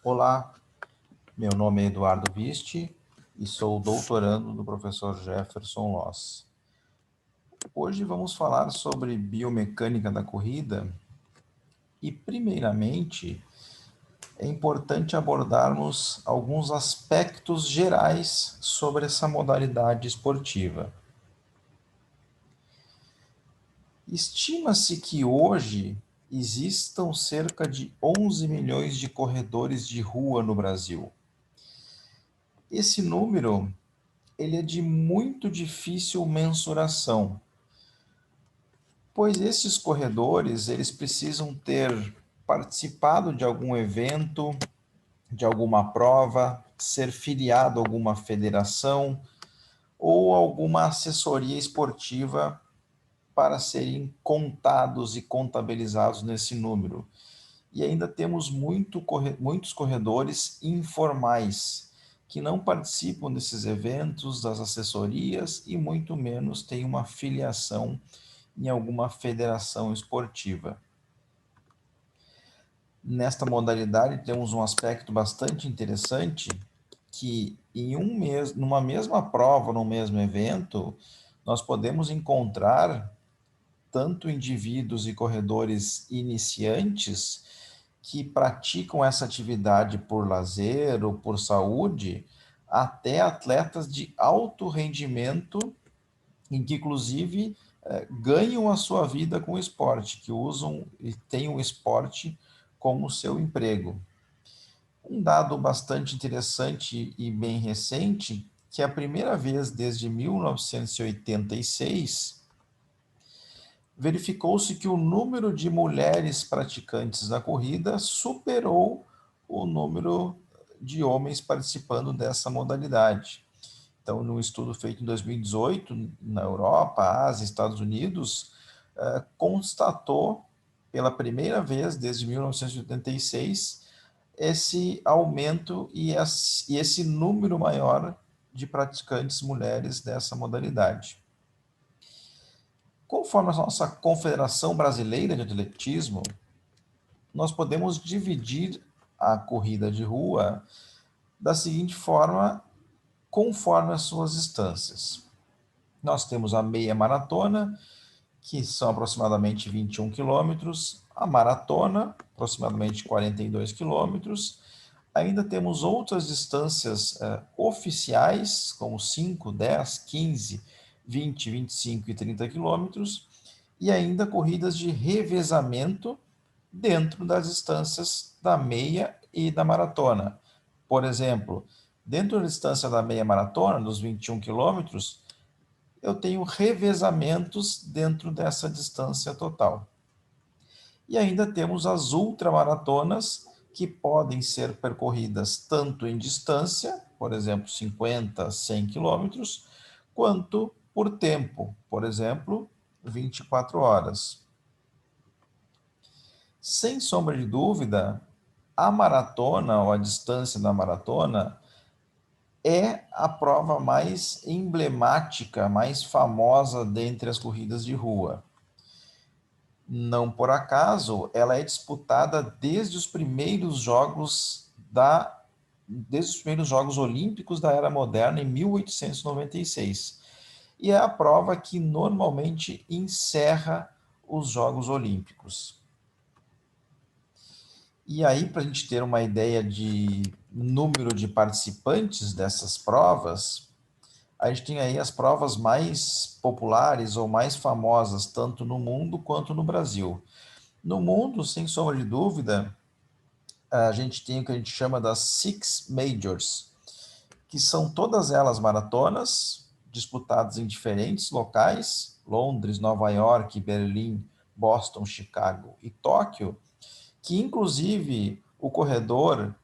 Olá, meu nome é Eduardo Viste e sou doutorando do professor Jefferson Loss. Hoje vamos falar sobre biomecânica da corrida e, primeiramente, é importante abordarmos alguns aspectos gerais sobre essa modalidade esportiva. Estima-se que hoje existam cerca de 11 milhões de corredores de rua no Brasil. Esse número ele é de muito difícil mensuração, pois esses corredores eles precisam ter participado de algum evento, de alguma prova, ser filiado a alguma federação ou alguma assessoria esportiva para serem contados e contabilizados nesse número. E ainda temos muitos corredores informais que não participam desses eventos, das assessorias e muito menos têm uma filiação em alguma federação esportiva. Nesta modalidade temos um aspecto bastante interessante que numa mesma prova, num mesmo evento, nós podemos encontrar tanto indivíduos e corredores iniciantes que praticam essa atividade por lazer ou por saúde, até atletas de alto rendimento, em que inclusive ganham a sua vida com o esporte, que usam e têm o esporte como seu emprego. Um dado bastante interessante e bem recente, que é a primeira vez desde 1986, verificou-se que o número de mulheres praticantes da corrida superou o número de homens participando dessa modalidade. Então, num estudo feito em 2018, na Europa, Ásia, Estados Unidos, constatou pela primeira vez desde 1986 esse aumento e esse número maior de praticantes mulheres dessa modalidade. Conforme a nossa Confederação Brasileira de Atletismo, nós podemos dividir a corrida de rua da seguinte forma, conforme as suas distâncias. Nós temos a meia maratona, que são aproximadamente 21 quilômetros, a maratona, aproximadamente 42 quilômetros. Ainda temos outras distâncias oficiais, como 5, 10, 15, 20, 25 e 30 quilômetros, e ainda corridas de revezamento dentro das distâncias da meia e da maratona. Por exemplo, dentro da distância da meia maratona, dos 21 quilômetros, eu tenho revezamentos dentro dessa distância total. E ainda temos as ultramaratonas, que podem ser percorridas tanto em distância, por exemplo, 50, 100 quilômetros, quanto por tempo, por exemplo, 24 horas. Sem sombra de dúvida, a maratona ou a distância da maratona é a prova mais emblemática, mais famosa dentre as corridas de rua. Não por acaso, ela é disputada desde os primeiros Jogos Olímpicos da Era Moderna, em 1896. E é a prova que normalmente encerra os Jogos Olímpicos. E aí, para a gente ter uma ideia de número de participantes dessas provas, a gente tem aí as provas mais populares ou mais famosas, tanto no mundo quanto no Brasil. No mundo, sem sombra de dúvida, a gente tem o que a gente chama das Six Majors, que são todas elas maratonas, disputadas em diferentes locais, Londres, Nova York, Berlim, Boston, Chicago e Tóquio, que inclusive o corredor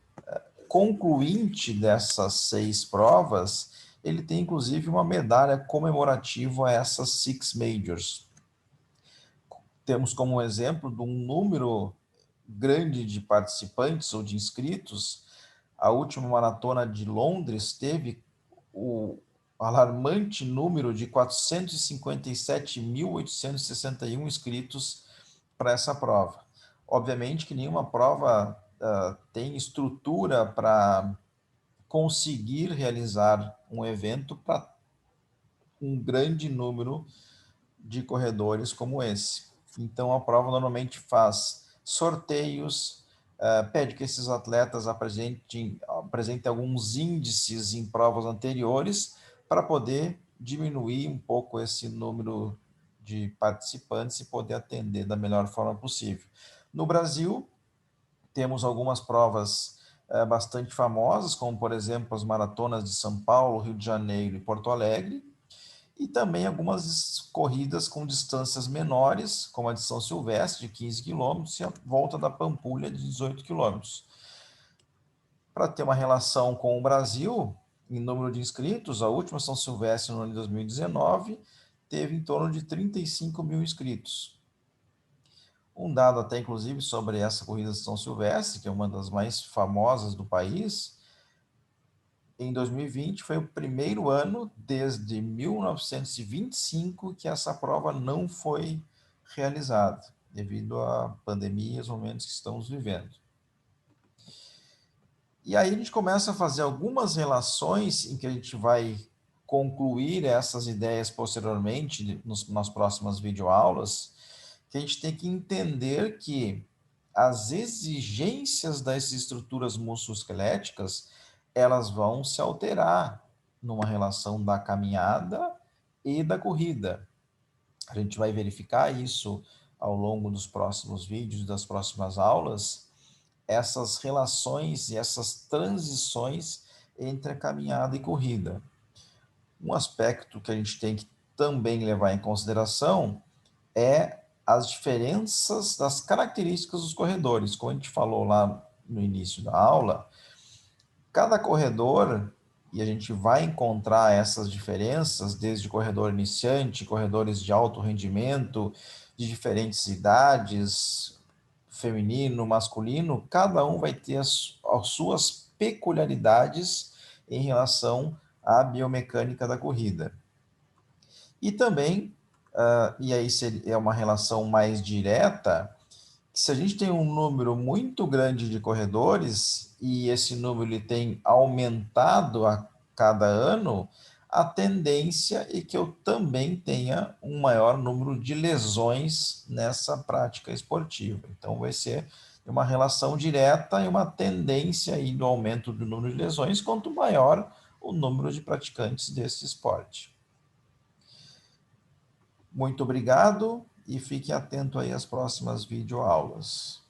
concluinte dessas 6 provas, ele tem inclusive uma medalha comemorativa a essas Six Majors. Temos como exemplo de um número grande de participantes ou de inscritos. A última maratona de Londres teve o alarmante número de 457.861 inscritos para essa prova. Obviamente que nenhuma prova tem estrutura para conseguir realizar um evento para um grande número de corredores como esse. Então, a prova normalmente faz sorteios, pede que esses atletas apresentem alguns índices em provas anteriores para poder diminuir um pouco esse número de participantes e poder atender da melhor forma possível. No Brasil, temos algumas provas bastante famosas, como, por exemplo, as maratonas de São Paulo, Rio de Janeiro e Porto Alegre, e também algumas corridas com distâncias menores, como a de São Silvestre, de 15 quilômetros, e a Volta da Pampulha, de 18 quilômetros. Para ter uma relação com o Brasil, em número de inscritos, a última São Silvestre, no ano de 2019, teve em torno de 35 mil inscritos. Um dado até, inclusive, sobre essa corrida de São Silvestre, que é uma das mais famosas do país, em 2020 foi o primeiro ano desde 1925 que essa prova não foi realizada, devido à pandemia e aos momentos que estamos vivendo. E aí a gente começa a fazer algumas relações em que a gente vai concluir essas ideias posteriormente nas próximas videoaulas, que a gente tem que entender que as exigências das estruturas musculoesqueléticas, elas vão se alterar numa relação da caminhada e da corrida. A gente vai verificar isso ao longo dos próximos vídeos, das próximas aulas, essas relações e essas transições entre a caminhada e corrida. Um aspecto que a gente tem que também levar em consideração é as diferenças das características dos corredores. Como a gente falou lá no início da aula, cada corredor, e a gente vai encontrar essas diferenças, desde corredor iniciante, corredores de alto rendimento, de diferentes idades, feminino, masculino, cada um vai ter as suas peculiaridades em relação à biomecânica da corrida. E também, e aí é uma relação mais direta, que se a gente tem um número muito grande de corredores e esse número ele tem aumentado a cada ano, a tendência é que eu também tenha um maior número de lesões nessa prática esportiva. Então, vai ser uma relação direta e uma tendência aí do aumento do número de lesões, quanto maior o número de praticantes desse esporte. Muito obrigado e fique atento aí às próximas videoaulas.